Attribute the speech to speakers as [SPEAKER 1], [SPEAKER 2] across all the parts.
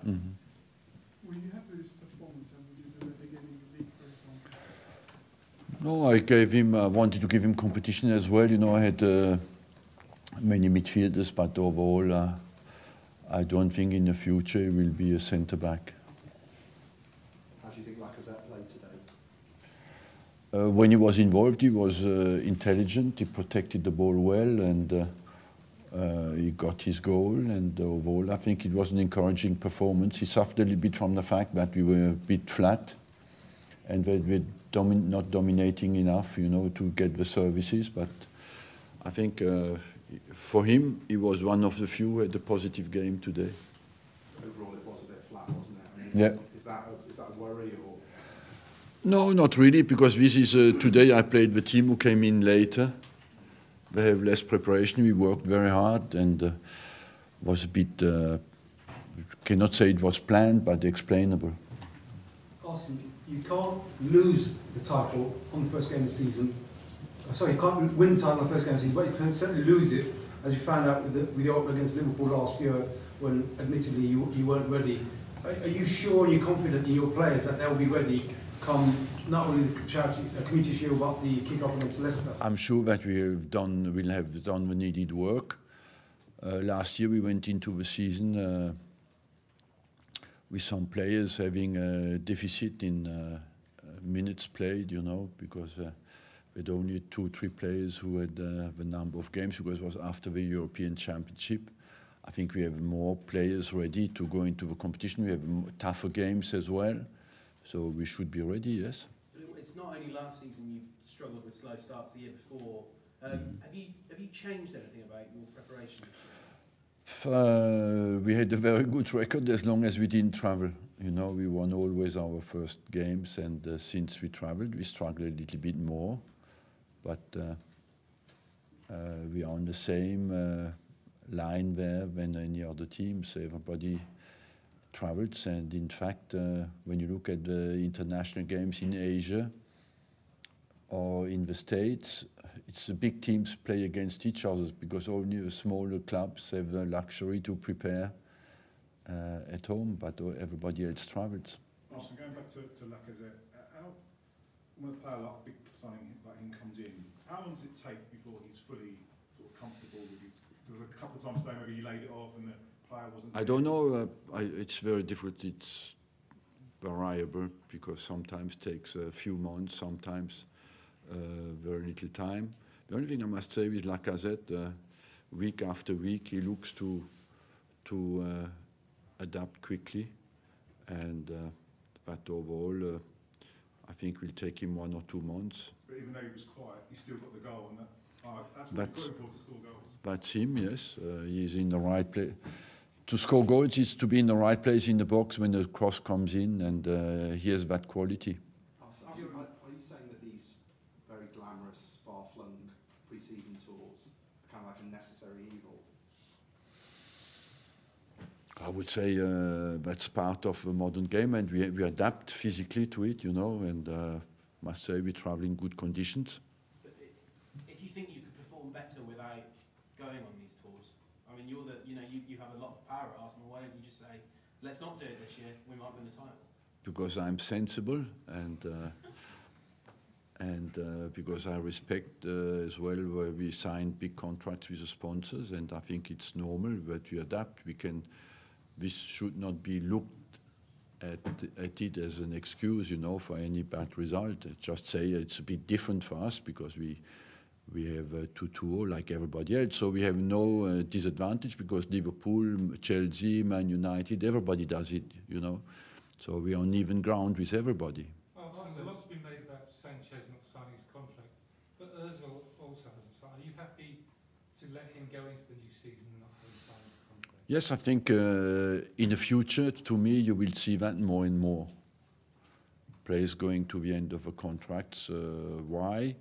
[SPEAKER 1] Were you happy with his performance, and would you do it again in the league, for example?
[SPEAKER 2] No, I gave him. I wanted to give him competition as well. You know, I had many midfielders, but overall, I don't think in the future he will be a centre back.
[SPEAKER 3] How do you think Lacazette played today?
[SPEAKER 2] When he was involved, he was intelligent. He protected the ball well, and he got his goal. And overall, I think it was an encouraging performance. He suffered a little bit from the fact that we were a bit flat, and that we were not dominating enough, you know, to get the services. But I think for him, he was one of the few who had a positive game today.
[SPEAKER 3] Overall, it was a bit flat, wasn't it? I mean,
[SPEAKER 2] yeah.
[SPEAKER 3] Is that a worry or?
[SPEAKER 2] No, not really, because this is today I played the team who came in later. They have less preparation. We worked very hard, and was a bit. Cannot say it was planned, but explainable.
[SPEAKER 4] Arsene, you can't lose the title on the first game of the season. Sorry, you can't win the title on the first game of the season, but you can certainly lose it, as you found out with the opener against Liverpool last year, when admittedly you weren't ready. Are you sure and you're confident in your players that they'll be ready come not only the community shield but the kick-off against Leicester?
[SPEAKER 2] I'm sure that will have done the needed work. Last year we went into the season with some players having a deficit in minutes played, you know, because we had only 2-3 players who had the number of games, because it was after the European Championship. I think we have more players ready to go into the competition. We have tougher games as well. So we should be ready, yes.
[SPEAKER 5] It's not only last season you've struggled with slow starts the year before. Have you changed anything about your preparation this year?
[SPEAKER 2] We had a very good record as long as we didn't travel. You know, we won always our first games, and since we traveled, we struggled a little bit more. But we are on the same line there than any other teams. Everybody travels, and in fact, when you look at the international games in Asia or in the States, it's the big teams play against each other, because only the smaller clubs have the luxury to prepare at home, but everybody else travels.
[SPEAKER 6] Austin, going back to Lacazette, when a player like big signing like him comes in, how long does it take before he's fully sort of comfortable with his? There was a couple of times today maybe he laid it off and the player wasn't.
[SPEAKER 2] I don't know. It's very different. It's variable, because sometimes it takes a few months, sometimes very little time. The only thing I must say with Lacazette, week after week, he looks to adapt quickly, and that overall, I think will take him 1 or 2 months.
[SPEAKER 6] But even though he was quiet, he still got the goal, and that's what he's got to score goals.
[SPEAKER 2] That's him, yes. He's in the right place. To score goals is to be in the right place in the box when the cross comes in, and he has that quality.
[SPEAKER 3] Are you saying that these very glamorous, far-flung pre-season tours are kind of like a necessary evil?
[SPEAKER 2] I would say that's part of the modern game, and we adapt physically to it, you know, and must say we travel in good conditions.
[SPEAKER 5] But if you think you could perform better without going on these tours, I mean, you have a lot of power at Arsenal. Why don't you just say, let's not do it this year, we might win the title?
[SPEAKER 2] Because I'm sensible, and because I respect as well where we sign big contracts with the sponsors, and I think it's normal that we adapt. This should not be looked at it as an excuse, you know, for any bad result. Just say it's a bit different for us because we have 2 tours like everybody else, so we have no disadvantage, because Liverpool, Chelsea, Man United, everybody does it, you know. So we're on even ground with everybody.
[SPEAKER 1] A lot's been made about Sanchez not signing his contract, but Ozil also hasn't signed. Are you happy to let him go into the new season and not having signed his contract?
[SPEAKER 2] Yes, I think in the future, to me, you will see that more and more. Players going to the end of the contracts. Why?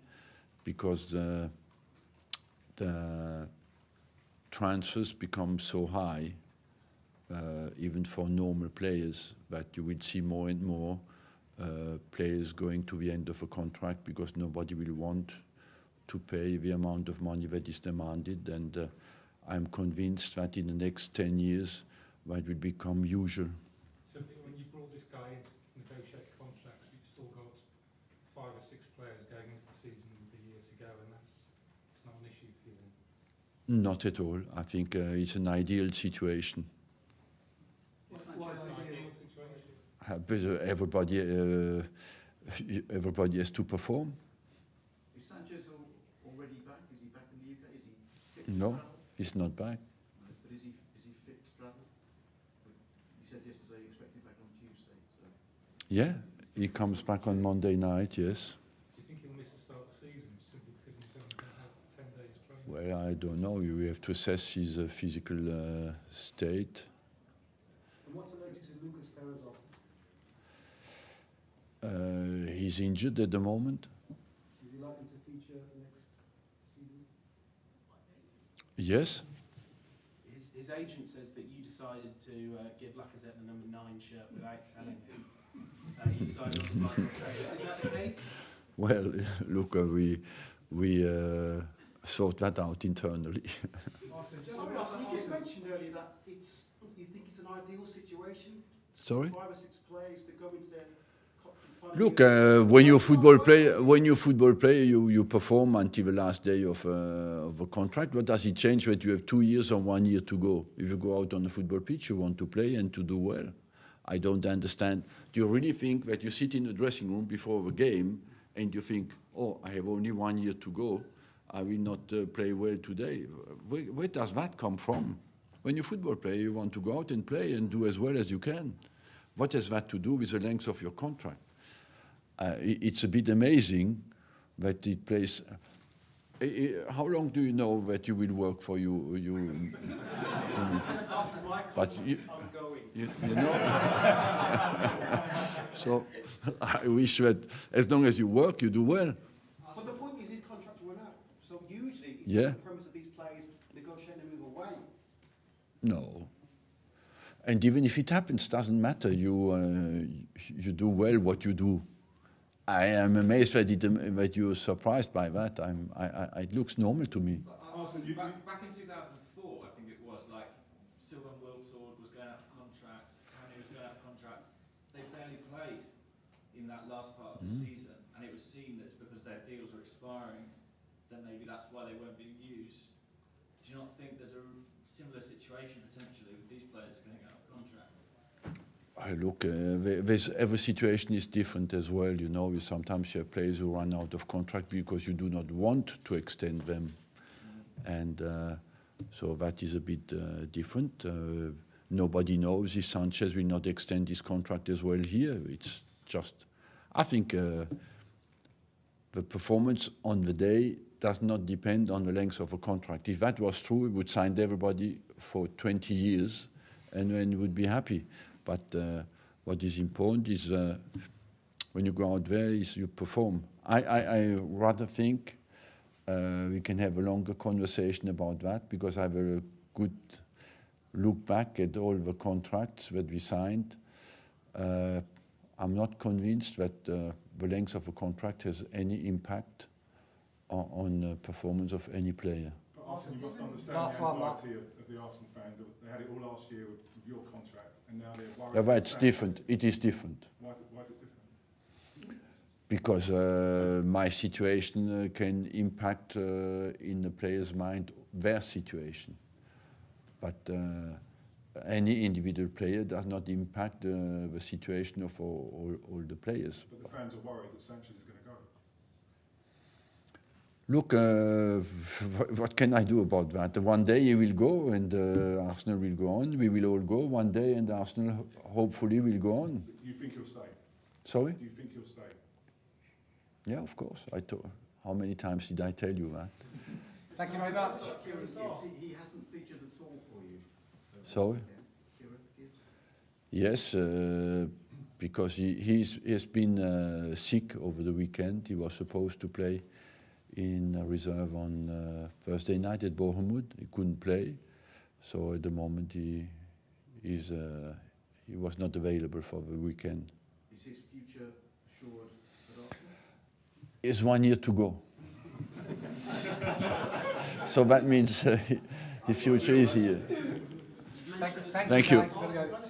[SPEAKER 2] Because the transfers become so high, even for normal players, that you will see more and more players going to the end of a contract, because nobody will want to pay the amount of money that is demanded. And I'm convinced that in the next 10 years, that will become usual. Not at all. I think it's an ideal situation. But everybody has to perform.
[SPEAKER 7] Is Sanchez already back? Is he back in the UK? Is he fit to
[SPEAKER 2] No,
[SPEAKER 7] travel?
[SPEAKER 2] he's not back.
[SPEAKER 7] No, but is he fit to travel? You said yesterday you expect him back on Tuesday. So.
[SPEAKER 2] Yeah, he comes back on Monday night, yes.
[SPEAKER 1] Do you think he'll miss the start of the season simply because he's only going to have 10 days training?
[SPEAKER 2] Well, I don't know. We have to assess his physical state.
[SPEAKER 4] And what's the latest with Lucas Perez off?
[SPEAKER 2] He's injured at the moment.
[SPEAKER 4] Is he likely to feature next season?
[SPEAKER 2] Yes.
[SPEAKER 5] His agent says that you decided to give Lacazette the number 9 shirt without telling him. You decided not to buy it. Is that the case?
[SPEAKER 2] Well, look, we sort that out internally.
[SPEAKER 3] Sorry, Arsene, you just mentioned earlier that you think it's an ideal situation.
[SPEAKER 2] Sorry?
[SPEAKER 3] 5 or 6 players to go into their.
[SPEAKER 2] Look, when you're a football player, you perform until the last day of a contract. What does it change that you have 2 years or 1 year to go? If you go out on the football pitch, you want to play and to do well. I don't understand. Do you really think that you sit in the dressing room before the game and you think, oh, I have only 1 year to go, I will not play well today? Where does that come from? When you're a football player, you want to go out and play and do as well as you can. What has that to do with the length of your contract? It's a bit amazing that it plays. How long do you know that you will work for you? But you know. So I wish that as long as you work, you do well.
[SPEAKER 3] But the point is, his contracts run out. So usually, it's
[SPEAKER 2] Yeah.
[SPEAKER 3] the premise of these players negotiating a move away.
[SPEAKER 2] No. And even if it happens, doesn't matter. You do well what you do. I am amazed that you're surprised by that. It looks normal to me.
[SPEAKER 8] Back in 2004, I think it was, like, Sylvain Wiltord was going out for contract, Kanye was going out for contract. They barely played in that last part of the season, and it was seen that because their deals were expiring, then maybe that's why they weren't being used. Do you not think there's a similar situation potentially with these players going out of contract?
[SPEAKER 2] Look, every situation is different as well. You know, sometimes you have players who run out of contract because you do not want to extend them. And so that is a bit different. Nobody knows if Sanchez will not extend his contract as well here. It's just, I think the performance on the day does not depend on the length of a contract. If that was true, we would sign everybody for 20 years and then we would be happy. But what is important is when you go out there is you perform. I rather think we can have a longer conversation about that because I have a good look back at all the contracts that we signed. I'm not convinced that the length of a contract has any impact on the performance of any player.
[SPEAKER 6] But Arsene, you must understand the anxiety of the Arsenal fans. They had it all last year with your contract, and now they're worried.
[SPEAKER 2] Yeah, but it's different. It is different.
[SPEAKER 6] Why is it different?
[SPEAKER 2] Because my situation can impact in the player's mind their situation. But any individual player does not impact the situation of all the players.
[SPEAKER 6] But the fans are worried that Sanchez is going to go.
[SPEAKER 2] Look, what can I do about that? One day he will go and Arsenal will go on. We will all go one day and Arsenal hopefully will go on.
[SPEAKER 6] You think he'll stay?
[SPEAKER 2] Sorry?
[SPEAKER 6] Do you think he'll stay?
[SPEAKER 2] Yeah, of course. How many times did I tell you that?
[SPEAKER 4] Thank you very much.
[SPEAKER 7] He hasn't featured at all for you.
[SPEAKER 2] Sorry? Yes, because he has been sick over the weekend. He was supposed to play in reserve on Thursday night at Bournemouth. He couldn't play, so at the moment he was not available for the weekend.
[SPEAKER 7] Is his future assured at Arsenal?
[SPEAKER 2] It's 1 year to go. So that means his future is here.
[SPEAKER 4] Thank you.
[SPEAKER 2] you.
[SPEAKER 4] Guys.